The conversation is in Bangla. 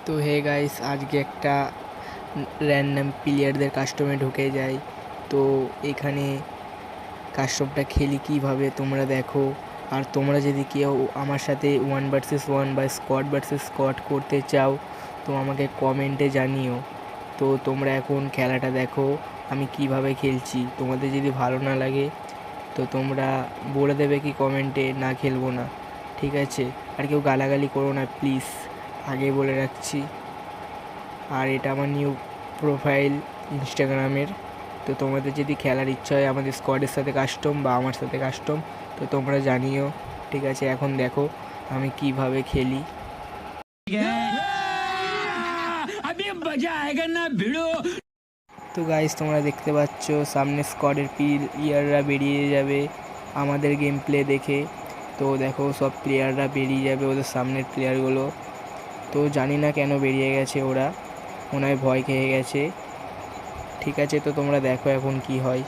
তো হে গাইস, আজকে একটা র্যান্ডম প্লেয়ারদের কাস্টমে ঢুকে যাই। তো এখানে কাস্টমটা খেলি কীভাবে তোমরা দেখো। আর তোমরা যদি কেউ আমার সাথে 1 vs 1 বা স্কোয়াড ভার্সেস স্কোয়াড করতে চাও তো আমাকে কমেন্টে জানিও। তো তোমরা এখন খেলাটা দেখো আমি কিভাবে খেলছি। তোমাদের যদি ভালো না লাগে তো তোমরা বলে দেবে কি কমেন্টে না খেলবো না, ঠিক আছে? আর কেউ গালাগালি করো না প্লিজ, আগেই বলে রাখছি। আর এটা আমার নিউ প্রোফাইল ইনস্টাগ্রামের। তো তোমাদের যদি খেলার ইচ্ছা হয় আমাদের স্কোয়াডের সাথে কাস্টম বা আমার সাথে কাস্টম তো তোমরা জানিও, ঠিক আছে? এখন দেখো আমি কিভাবে খেলি। তো গাইস, তোমরা দেখতে পাচ্ছ সামনে স্কোয়াডের প্লেয়াররা বেরিয়ে যাবে আমাদের গেম প্লে দেখে। তো দেখো সব প্লেয়াররা বেরিয়ে যাবে, ওদের সামনের প্লেয়ারগুলো। তো জানি না কেন বেরিয়ে গেছে, ওরা মনে হয় ভয় খেয়ে গেছে। ঠিক আছে, তো তোমরা দেখো এখন কি হয়।